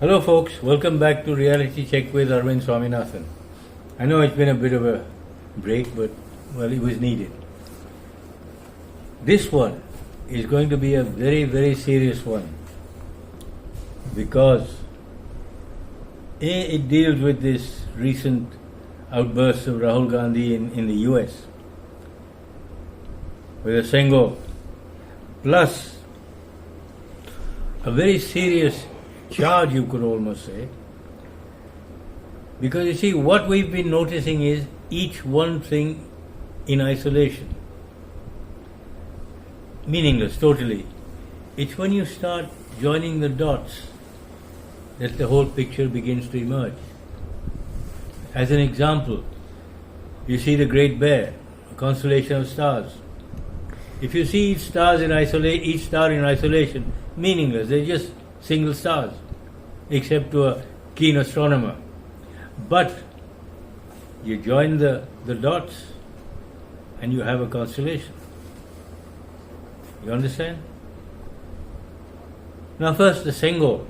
Hello folks, welcome back to Reality Check with Arvind Swaminathan. I know it's been a bit of a break, but well, it was needed. This one is going to be a very, very serious one because it deals with this recent outburst of Rahul Gandhi in the US with a Sengo, plus a very serious charge, you could almost say, because you see, what we've been noticing is each one thing in isolation, meaningless totally. It's when you start joining the dots that the whole picture begins to emerge. As an example, you see the Great Bear, a constellation of stars. If you see each star in isolation, meaningless. They're just single stars, except to a keen astronomer. But you join the dots and you have a constellation. You understand? Now first, the Sengo.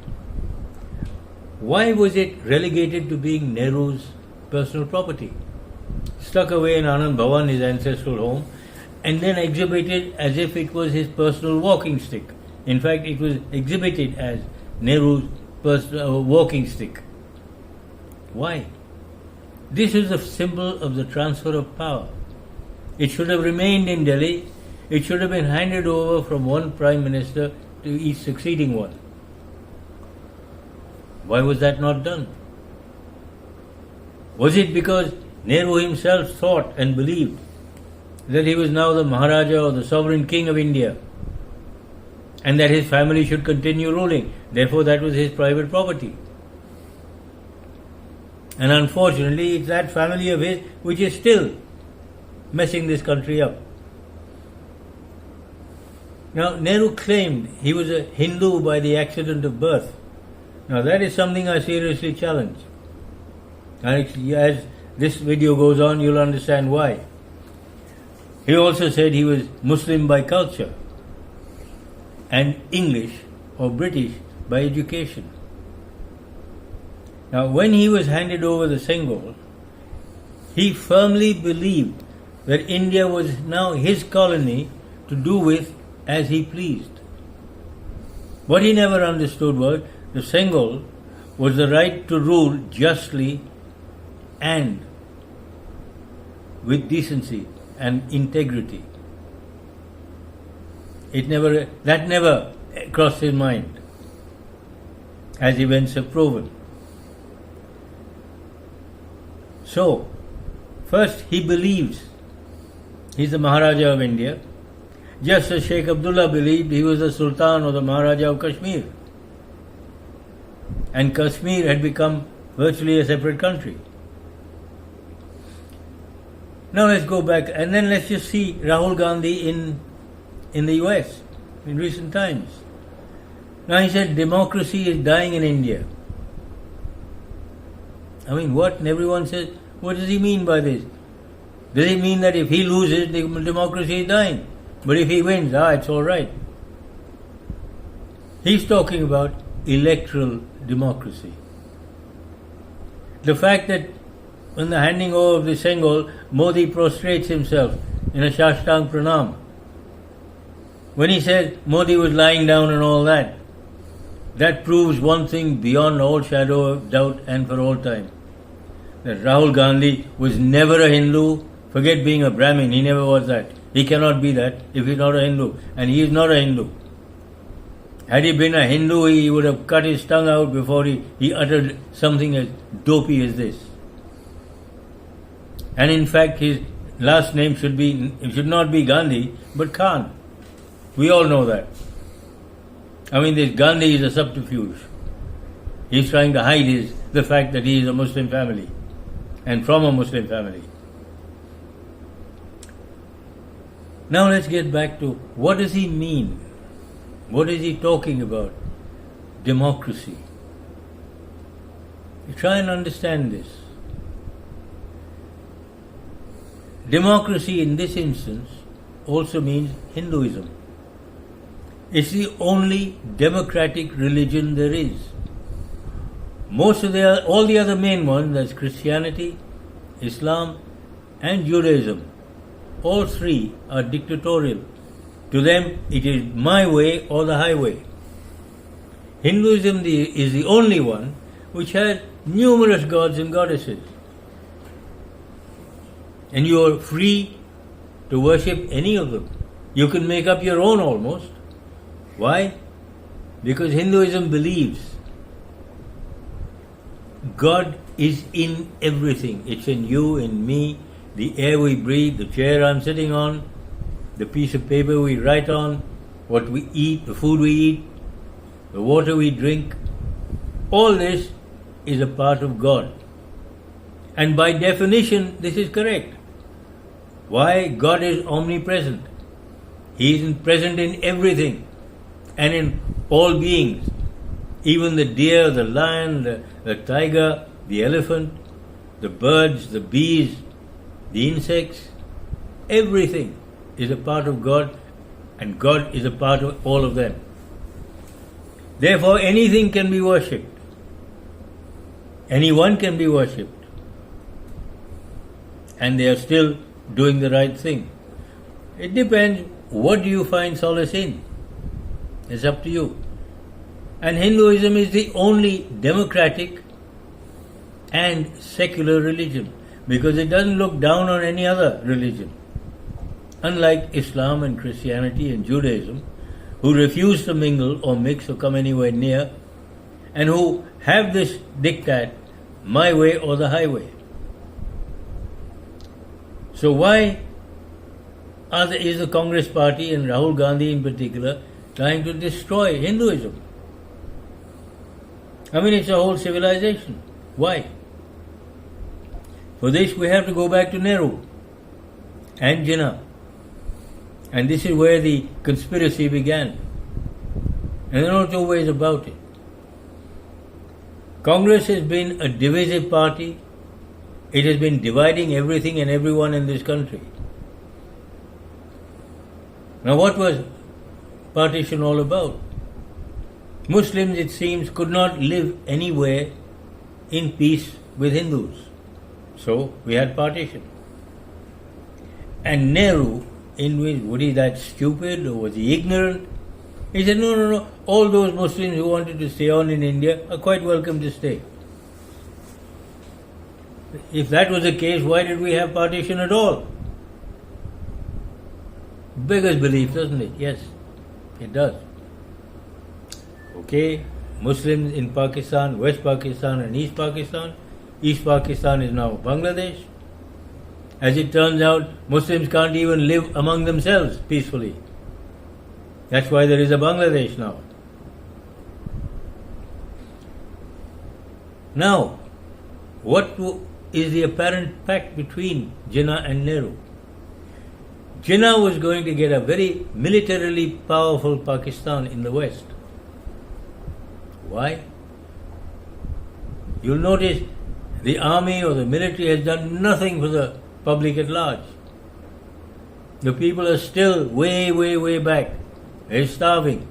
Why was it relegated to being Nehru's personal property? Stuck away in Anand Bhavan, his ancestral home, and then exhibited as if it was his personal walking stick. In fact, it was exhibited as Nehru's personal walking stick. Why? This is a symbol of the transfer of power. It should have remained in Delhi. It should have been handed over from one Prime Minister to each succeeding one. Why was that not done? Was it because Nehru himself thought and believed that he was now the Maharaja or the sovereign king of India, and that his family should continue ruling? Therefore, that was his private property. And unfortunately, it's that family of his which is still messing this country up. Now, Nehru claimed he was a Hindu by the accident of birth. Now, that is something I seriously challenge. And as this video goes on, you'll understand why. He also said he was Muslim by culture and English or British by education. Now, when he was handed over the Sengal, he firmly believed that India was now his colony to do with as he pleased. What he never understood was the Sengal was the right to rule justly and with decency and integrity. That never crossed his mind, as events have proven. So, first he believes he's the Maharaja of India, just as Sheikh Abdullah believed he was the Sultan or the Maharaja of Kashmir. And Kashmir had become virtually a separate country. Now let's go back and then let's just see Rahul Gandhi in the US in recent times. Now he said democracy is dying in India. I mean, what? And everyone says, what does he mean by this? Does he mean that if he loses, the democracy is dying? But if he wins, it's all right. He's talking about electoral democracy. The fact that when the handing over of the Sengal, Modi prostrates himself in a Shashtang Pranam. When he said Modi was lying down and all that, that proves one thing beyond all shadow of doubt and for all time. That Rahul Gandhi was never a Hindu. Forget being a Brahmin, he never was that. He cannot be that if he's not a Hindu. And he is not a Hindu. Had he been a Hindu, he would have cut his tongue out before he uttered something as dopey as this. And in fact, his last name should not be Gandhi, but Khan. We all know that. I mean, this Gandhi is a subterfuge. He's trying to hide the fact that he is a Muslim family and from a Muslim family. Now let's get back to what does he mean? What is he talking about? Democracy. You try and understand this. Democracy in this instance also means Hinduism. It's the only democratic religion there is. all the other main ones, that's Christianity, Islam, and Judaism, all three are dictatorial. To them, it is my way or the highway. Hinduism is the only one which has numerous gods and goddesses. And you are free to worship any of them. You can make up your own almost. Why? Because Hinduism believes God is in everything. It's in you, in me, the air we breathe, the chair I'm sitting on, the piece of paper we write on, what we eat, the food we eat, the water we drink. All this is a part of God. And by definition, this is correct. Why? God is omnipresent. He is present in everything and in all beings. Even the deer, the lion, the tiger, the elephant, the birds, the bees, the insects, everything is a part of God, and God is a part of all of them. Therefore, anything can be worshipped. Anyone can be worshipped. And they are still doing the right thing. It depends, what do you find solace in? It's up to you. And Hinduism is the only democratic and secular religion, because it doesn't look down on any other religion. Unlike Islam and Christianity and Judaism, who refuse to mingle or mix or come anywhere near, and who have this diktat, my way or the highway. So why is the Congress party and Rahul Gandhi in particular trying to destroy Hinduism? I mean, it's a whole civilization. Why? For this we have to go back to Nehru and Jinnah. And this is where the conspiracy began. And there are no two ways about it. Congress has been a divisive party. It has been dividing everything and everyone in this country. Now, what was partition all about? Muslims, it seems, could not live anywhere in peace with Hindus. So, we had partition. And Nehru, was he that stupid or was he ignorant? He said, no, all those Muslims who wanted to stay on in India are quite welcome to stay. If that was the case, why did we have partition at all? Beggars belief, doesn't it? Yes, it does. Okay, Muslims in Pakistan, West Pakistan and East Pakistan. East Pakistan is now Bangladesh. As it turns out, Muslims can't even live among themselves peacefully. That's why there is a Bangladesh now. Now, what is the apparent pact between Jinnah and Nehru? Jinnah was going to get a very militarily powerful Pakistan in the West. Why? You'll notice the army or the military has done nothing for the public at large. The people are still way back. They're starving.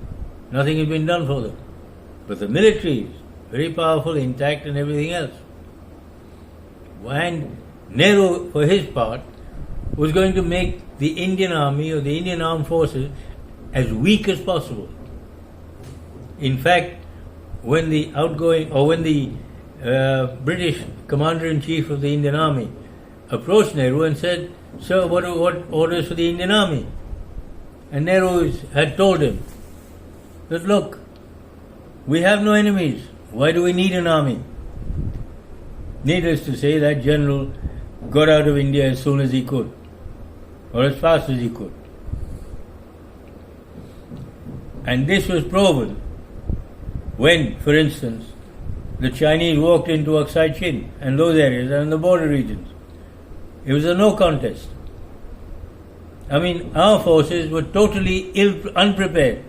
Nothing has been done for them. But the military is very powerful, intact and everything else. And Nehru, for his part, was going to make the Indian army or the Indian armed forces as weak as possible. In fact, when the British Commander-in-Chief of the Indian Army approached Nehru and said, "Sir, what orders for the Indian Army?" And Nehru had told him that, look, we have no enemies. Why do we need an army? Needless to say, that general got out of India as soon as he could, or as fast as he could. And this was proven when, for instance, the Chinese walked into Aksai Chin and those areas and the border regions. It was a no contest. I mean, our forces were totally unprepared.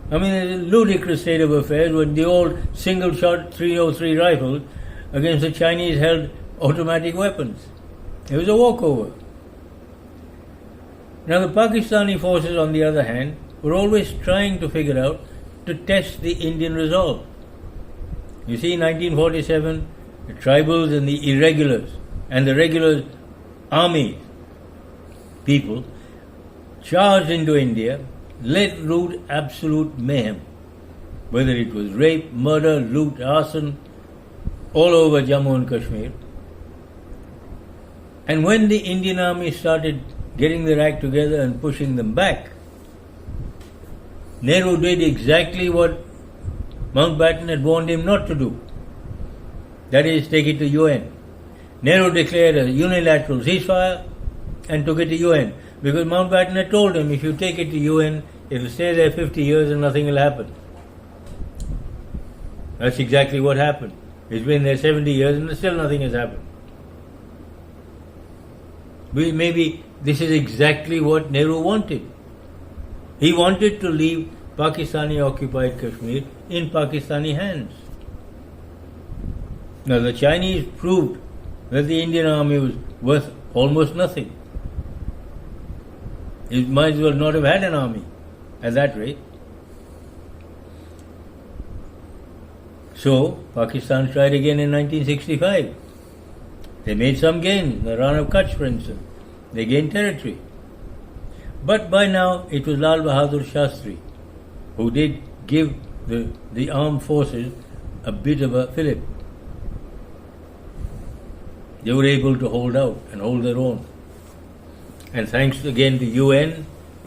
I mean, it's a ludicrous state of affairs with the old single-shot 303 rifles against the Chinese-held automatic weapons. It was a walkover. Now, the Pakistani forces, on the other hand, were always trying to figure out to test the Indian resolve. You see, in 1947, the tribals and the irregulars and the regular army people charged into India, let loose absolute mayhem. Whether it was rape, murder, loot, arson, all over Jammu and Kashmir. And when the Indian army started getting their act together and pushing them back, Nehru did exactly what Mountbatten had warned him not to do. That is, take it to UN. Nehru declared a unilateral ceasefire and took it to UN because Mountbatten had told him, if you take it to UN, it will stay there 50 years and nothing will happen. That's exactly what happened. It's been there 70 years and still nothing has happened. Maybe this is exactly what Nehru wanted. He wanted to leave Pakistani occupied Kashmir in Pakistani hands. Now the Chinese proved that the Indian army was worth almost nothing. It might as well not have had an army at that rate. So Pakistan tried again in 1965. They made some gains, the Rana of Kutch for instance. They gained territory. But by now it was Lal Bahadur Shastri who did give the armed forces a bit of a fillip. They were able to hold out and hold their own. And thanks again to UN,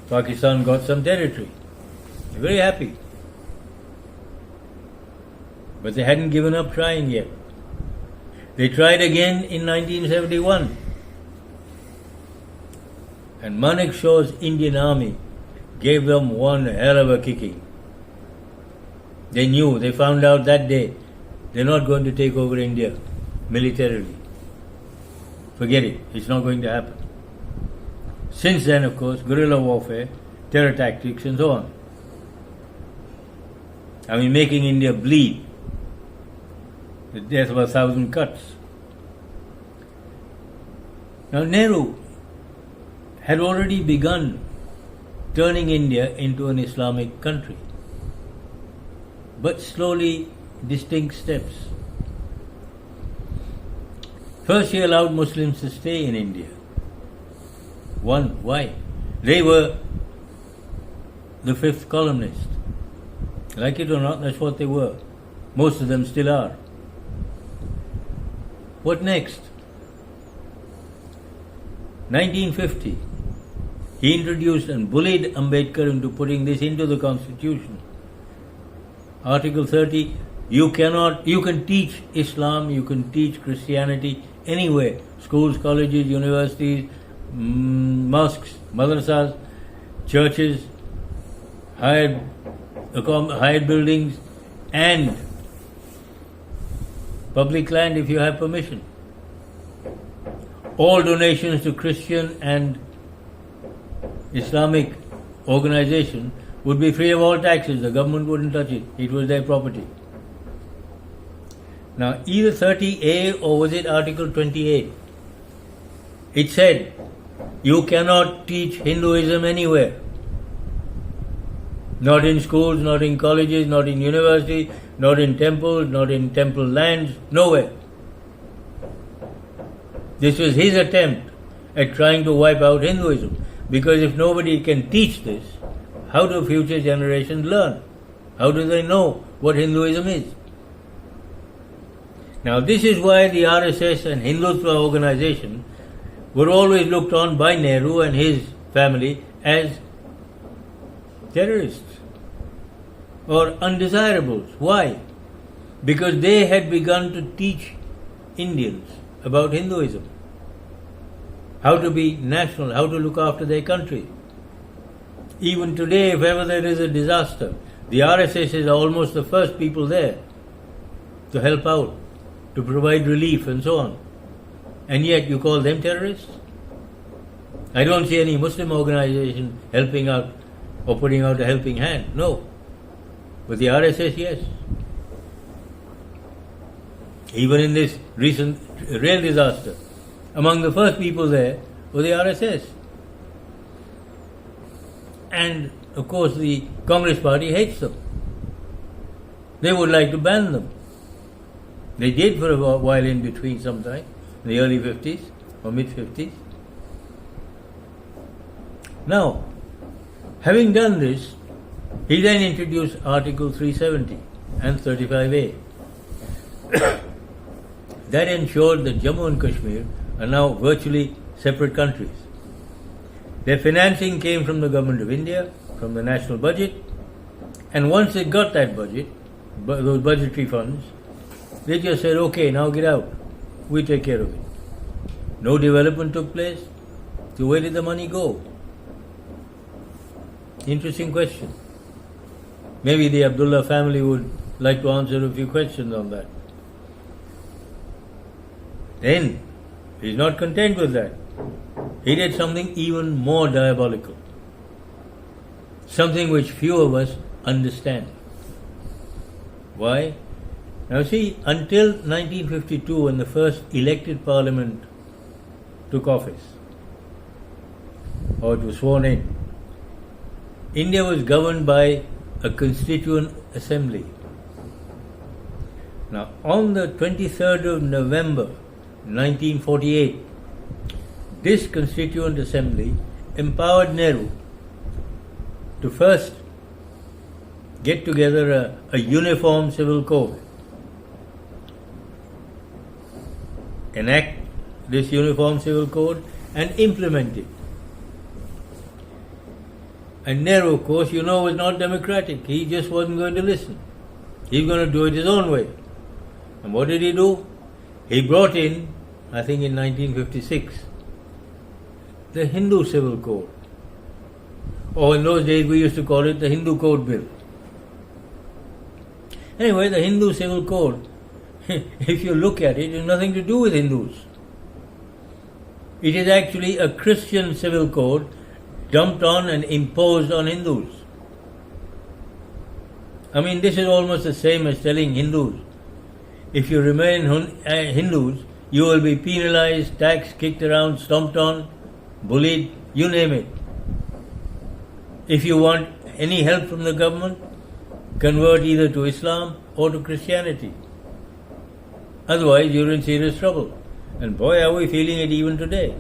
Pakistan got some territory. They're very happy. But they hadn't given up trying yet. They tried again in 1971. And Manek Shaw's Indian army gave them one hell of a kicking. They knew, they found out that day, they're not going to take over India militarily. Forget it, it's not going to happen. Since then, of course, guerrilla warfare, terror tactics and so on. I mean, making India bleed. The death of 1,000 cuts. Now Nehru had already begun turning India into an Islamic country, but slowly, distinct steps. First, he allowed Muslims to stay in India. One, why? They were the fifth columnist. Like it or not, that's what they were. Most of them still are. What next? 1950. He introduced and bullied Ambedkar into putting this into the constitution. Article 30, you can teach Islam, you can teach Christianity anywhere. Schools, colleges, universities, mosques, madrasas, churches, hired buildings, and public land if you have permission. All donations to Christian and Islamic organization would be free of all taxes. The government wouldn't touch it. It was their property. Now, either 30A or was it Article 28? It said, you cannot teach Hinduism anywhere. Not in schools, not in colleges, not in universities, not in temples, not in temple lands, nowhere. This was his attempt at trying to wipe out Hinduism. Because if nobody can teach this, how do future generations learn? How do they know what Hinduism is? Now this is why the RSS and Hindutva organization were always looked on by Nehru and his family as terrorists or undesirables. Why? Because they had begun to teach Indians about Hinduism, how to be national, how to look after their country. Even today, if ever there is a disaster, the RSS are almost the first people there to help out, to provide relief and so on. And yet you call them terrorists? I don't see any Muslim organization helping out or putting out a helping hand. No. But the RSS, yes. Even in this recent rail disaster, among the first people there were the RSS. And of course the Congress party hates them. They would like to ban them. They did for a while in between sometime, in the early 50s or mid 50s. Now, having done this, he then introduced Article 370 and 35A. That ensured that Jammu and Kashmir are now virtually separate countries. Their financing came from the Government of India, from the national budget, and once they got that budget, those budgetary funds, they just said, okay, now get out. We take care of it. No development took place. So where did the money go? Interesting question. Maybe the Abdullah family would like to answer a few questions on that. Then, he's not content with that. He did something even more diabolical. Something which few of us understand. Why? Now see, until 1952, when the first elected parliament took office, or it was sworn in, India was governed by a constituent assembly. Now, on the 23rd of November 1948, this constituent assembly empowered Nehru to first get together a uniform civil code, enact this uniform civil code and implement it. And Nehru, of course, was not democratic. He just wasn't going to listen. He was going to do it his own way. And what did he do? He brought in, I think in 1956, the Hindu Civil Code. Or in those days we used to call it the Hindu Code Bill. Anyway, the Hindu Civil Code, if you look at it, has nothing to do with Hindus. It is actually a Christian civil code dumped on and imposed on Hindus. I mean, this is almost the same as telling Hindus, if you remain Hindus, you will be penalized, taxed, kicked around, stomped on, bullied, you name it. If you want any help from the government, convert either to Islam or to Christianity. Otherwise, you're in serious trouble. And boy, are we feeling it even today.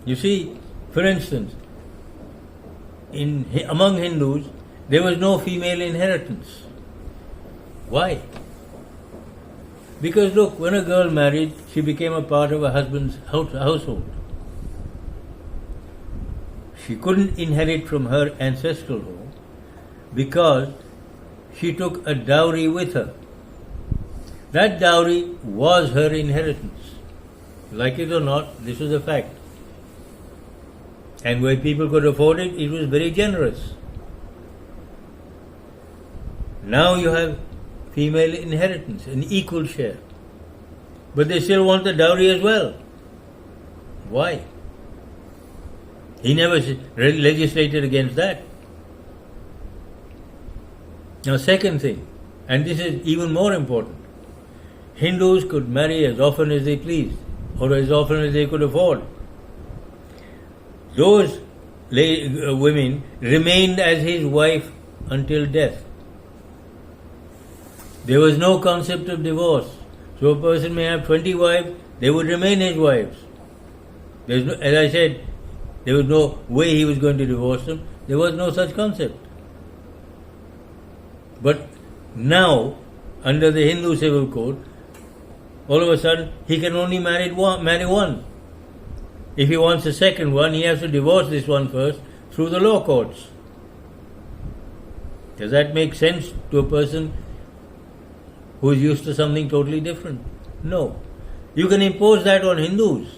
You see, for instance, among Hindus, there was no female inheritance. Why? Because look, when a girl married, she became a part of her husband's household. She couldn't inherit from her ancestral home because she took a dowry with her. That dowry was her inheritance. Like it or not, this was a fact. And where people could afford it, it was very generous. Now you have female inheritance, an equal share. But they still want the dowry as well. Why? He never legislated against that. Now, second thing, and this is even more important, Hindus could marry as often as they pleased, or as often as they could afford. Those women remained as his wife until death. There was no concept of divorce. So a person may have 20 wives, they would remain his wives. As I said, there was no way he was going to divorce them. There was no such concept. But now, under the Hindu Civil Code, all of a sudden, he can only marry one. If he wants a second one, he has to divorce this one first through the law courts. Does that make sense to a person who is used to something totally different? No. You can impose that on Hindus,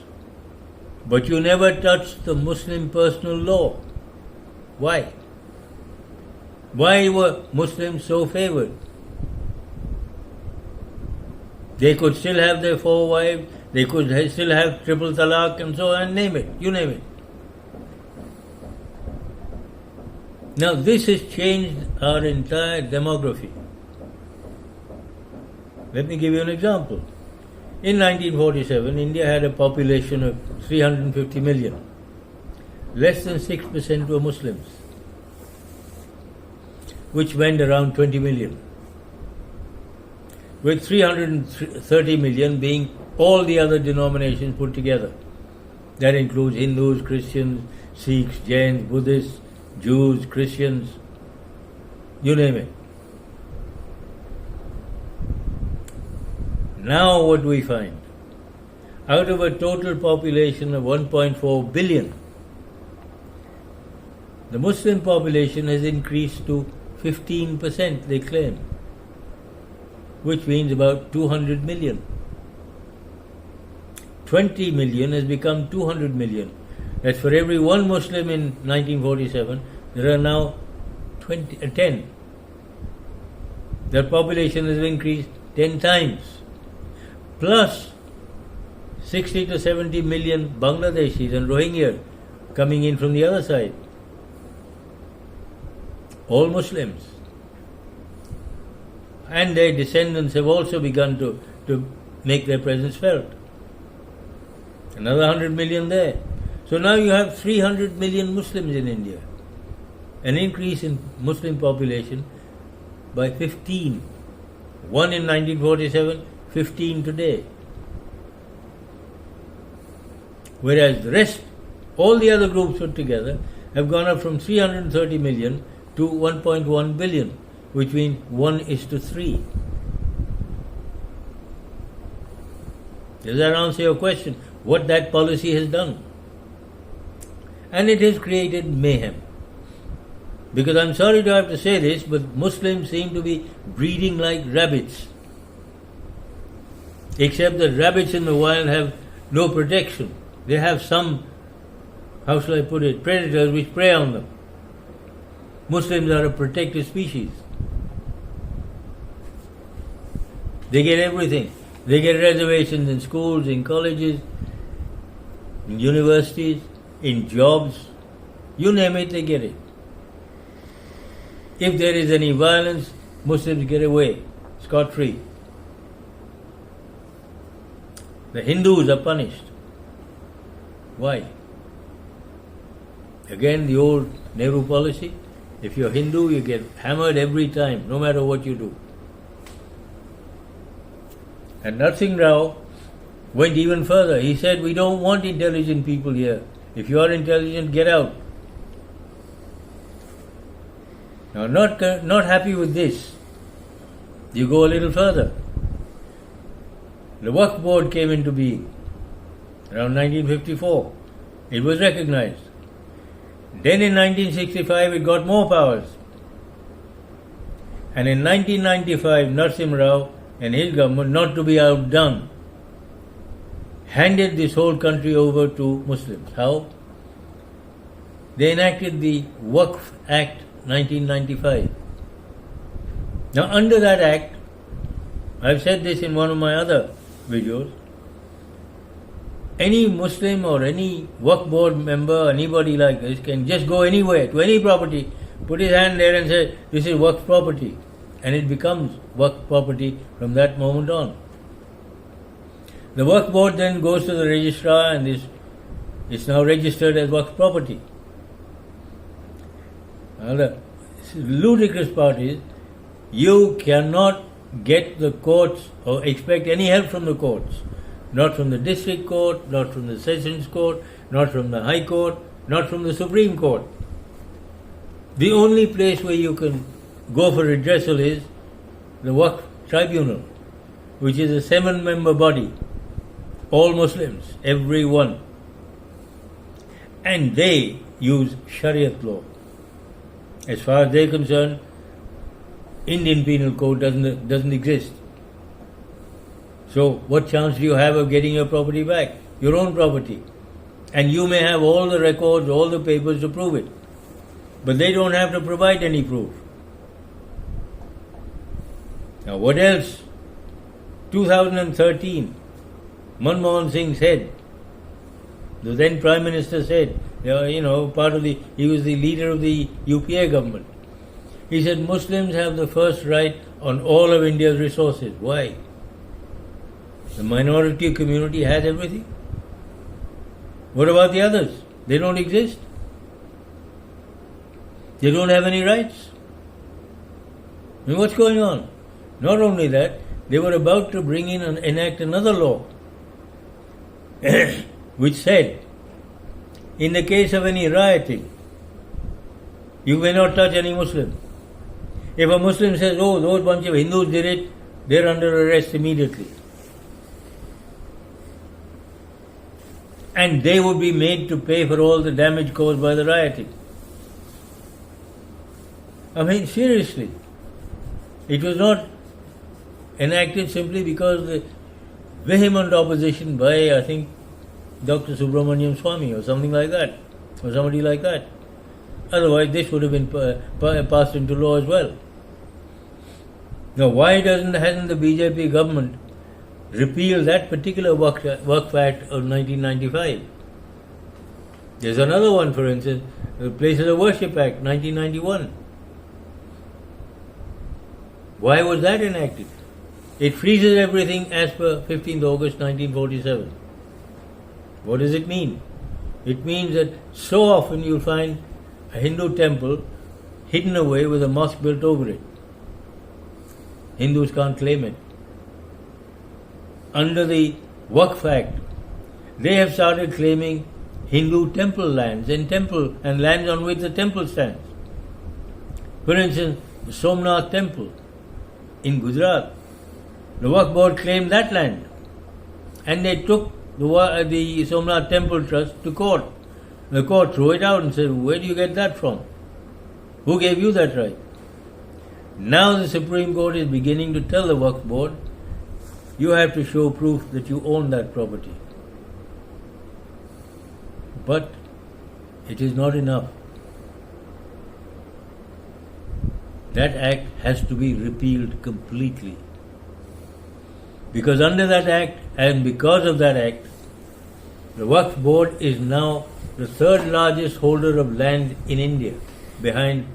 but you never touch the Muslim personal law. Why? Why were Muslims so favored? They could still have their 4 wives, they could still have triple talaq and so on, name it, you name it. Now this has changed our entire demography. Let me give you an example. In 1947, India had a population of 350 million. Less than 6% were Muslims, which went around 20 million. with 330 million being all the other denominations put together. That includes Hindus, Christians, Sikhs, Jains, Buddhists, Jews, Christians, you name it. Now what do we find? Out of a total population of 1.4 billion, the Muslim population has increased to 15%, they claim, which means about 200 million. 20 million has become 200 million. That's for every one Muslim in 1947, there are now 10. Their population has increased 10 times. Plus 60 to 70 million Bangladeshis and Rohingyas coming in from the other side. All Muslims. And their descendants have also begun to make their presence felt. Another 100 million there. So now you have 300 million Muslims in India. An increase in Muslim population by 15. One in 1947, 15 today. Whereas the rest, all the other groups put together, have gone up from 330 million to 1.1 billion, which means 1:3. Does that answer your question? What that policy has done? And it has created mayhem. Because I'm sorry to have to say this, but Muslims seem to be breeding like rabbits. Except that rabbits in the wild have no protection. They have some, how shall I put it, predators which prey on them. Muslims are a protected species. They get everything. They get reservations in schools, in colleges, in universities, in jobs. You name it, they get it. If there is any violence, Muslims get away, scot-free. The Hindus are punished. Why? Again, the old Nehru policy. If you're Hindu, you get hammered every time, no matter what you do. And Narsingh Rao went even further. He said, we don't want intelligent people here. If you are intelligent, get out. Now, not happy with this, you go a little further. The Waqf Board came into being around 1954. It was recognized. Then in 1965 it got more powers. And in 1995 Narsingh Rao and his government, not to be outdone, handed this whole country over to Muslims. How? They enacted the Waqf Act 1995. Now under that act, I've said this in one of my other videos, any Muslim or any Waqf Board member, anybody like this, can just go anywhere, to any property, put his hand there and say, this is Waqf property. And it becomes Waqf property from that moment on. The Waqf Board then goes to the registrar and it's now registered as Waqf property. Now the ludicrous part is, you cannot get the courts or expect any help from the courts. Not from the district court, not from the sessions court, not from the high court, not from the Supreme Court. The only place where you can go for redressal is the Waqf Tribunal, which is a 7-member body, all Muslims, every one. And they use Shariat law. As far as they're concerned, Indian Penal Code doesn't exist. So what chance do you have of getting your property back? Your own property. And you may have all the records, all the papers to prove it. But they don't have to provide any proof. Now what else? 2013, Manmohan Singh said, the then Prime Minister said, he was the leader of the UPA government. He said Muslims have the first right on all of India's resources. Why? The minority community has everything. What about the others? They don't exist. They don't have any rights. I mean, what's going on? Not only that, they were about to bring in and enact another law which said, in the case of any rioting, you may not touch any Muslim. If a Muslim says, oh, those bunch of Hindus did it, they're under arrest immediately. And they would be made to pay for all the damage caused by the rioting. I mean, seriously. It was not enacted simply because the vehement opposition by, I think, Dr. Subramaniam Swamy or something like that, or somebody like that. Otherwise, this would have been passed into law as well. Now, why hasn't the BJP government repealed that particular Waqf Act of 1995? There's another one, for instance, the Places of Worship Act, 1991. Why was that enacted? It freezes everything as per 15th August 1947. What does it mean? It means that so often you'll find a Hindu temple hidden away with a mosque built over it. Hindus can't claim it. Under the Waqf Act, they have started claiming Hindu temple lands and lands on which the temple stands. For instance, the Somnath temple in Gujarat, the Waqf board claimed that land, and they took the Somnath Temple Trust to court. The court threw it out and said, where do you get that from? Who gave you that right? Now the Supreme Court is beginning to tell the Waqf board, you have to show proof that you own that property. But it is not enough. That act has to be repealed completely. Because under that act, and because of that act, the Waqf board is now the third largest holder of land in India, behind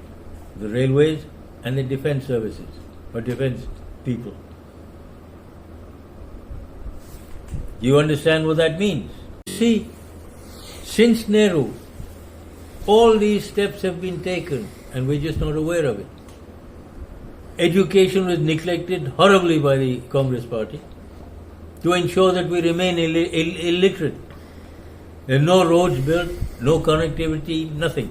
the railways and the defense services, or defense people. You understand what that means? See, since Nehru, all these steps have been taken and we're just not aware of it. Education was neglected horribly by the Congress party to ensure that we remain illiterate. There are no roads built, no connectivity, nothing.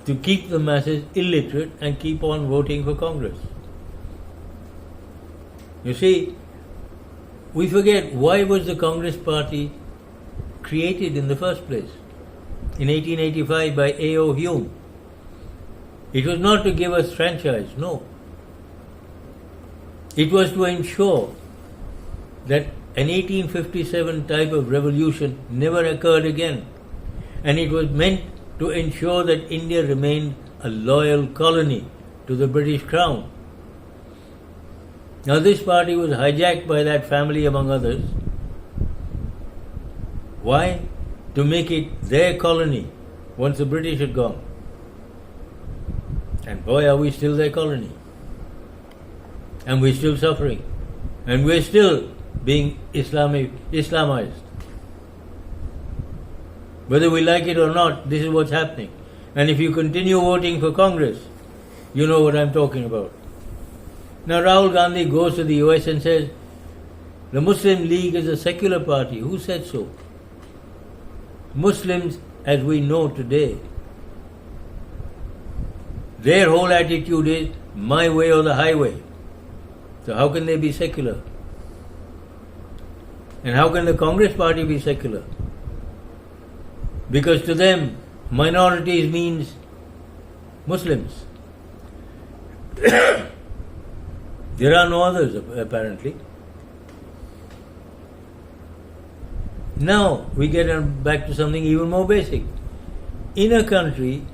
To keep the masses illiterate and keep on voting for Congress. You see, we forget why was the Congress party created in the first place in 1885 by A.O. Hume. It was not to give us franchise, no. It was to ensure that an 1857 type of revolution never occurred again. And it was meant to ensure that India remained a loyal colony to the British Crown. Now this party was hijacked by that family among others. Why? To make it their colony once the British had gone. And boy, are we still their colony. And we're still suffering. And we're still being Islamized. Whether we like it or not, this is what's happening. And if you continue voting for Congress, you know what I'm talking about. Now Rahul Gandhi goes to the US and says, the Muslim League is a secular party. Who said so? Muslims, as we know today, their whole attitude is my way or the highway. So how can they be secular? And how can the Congress party be secular? Because to them, minorities means Muslims. There are no others, apparently. Now we get back to something even more basic. In a country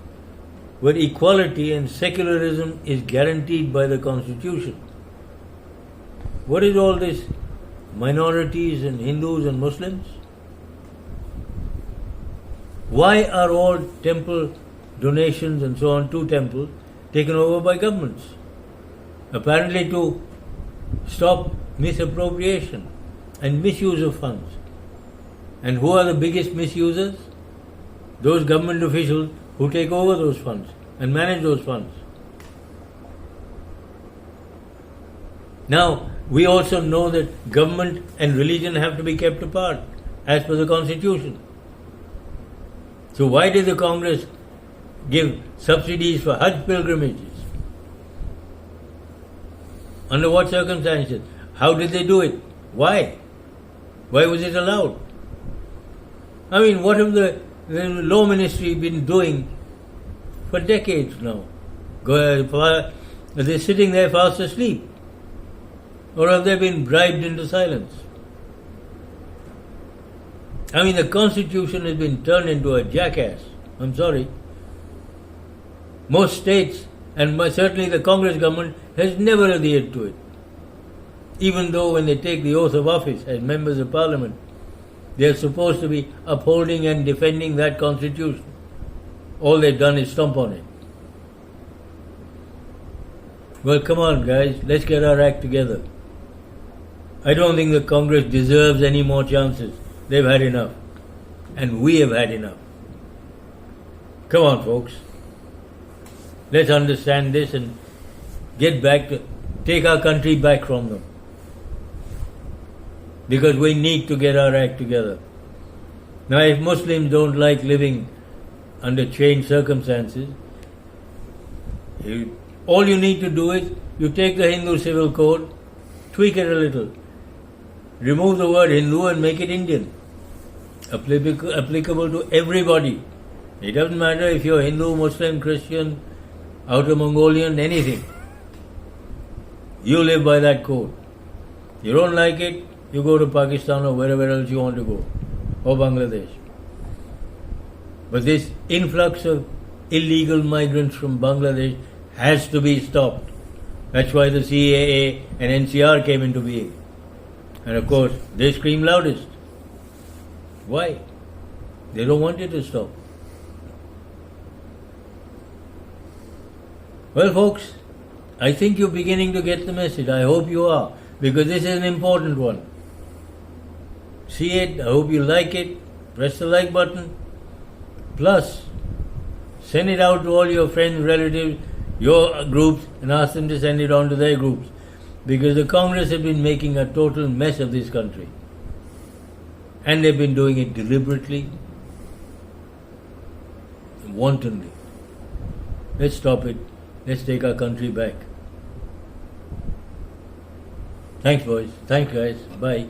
where equality and secularism is guaranteed by the Constitution, what is all this minorities and Hindus and Muslims? Why are all temple donations and so on to temples taken over by governments? Apparently to stop misappropriation and misuse of funds. And who are the biggest misusers? Those government officials who take over those funds and manage those funds. Now, we also know that government and religion have to be kept apart as per the constitution. So why did the Congress give subsidies for Hajj pilgrimages? Under what circumstances? How did they do it? Why? Why was it allowed? I mean, what have the law ministry been doing for decades now? Are they sitting there fast asleep? Or have they been bribed into silence? I mean, the Constitution has been turned into a jackass. I'm sorry. Most states, and certainly the Congress government, has never adhered to it. Even though when they take the oath of office as members of parliament, they are supposed to be upholding and defending that Constitution. All they've done is stomp on it. Well, come on, guys, let's get our act together. I don't think the Congress deserves any more chances. They've had enough. And we have had enough. Come on, folks. Let's understand this and take our country back from them. Because we need to get our act together. Now, if Muslims don't like living under changed circumstances, all you need to do is you take the Hindu Civil Code, tweak it a little, remove the word Hindu and make it Indian, applicable to everybody. It doesn't matter if you're Hindu, Muslim, Christian, Outer Mongolian, anything. You live by that code. You don't like it, you go to Pakistan or wherever else you want to go, or Bangladesh. But this influx of illegal migrants from Bangladesh has to be stopped. That's why the CAA and NCR came into being. And of course, they scream loudest. Why? They don't want it to stop. Well, folks, I think you're beginning to get the message. I hope you are, because this is an important one. See it, I hope you like it. Press the like button. Plus, send it out to all your friends, relatives, your groups, and ask them to send it on to their groups. Because the Congress have been making a total mess of this country. And they've been doing it deliberately, wantonly. Let's stop it. Let's take our country back. Thanks, boys. Thanks, guys. Bye.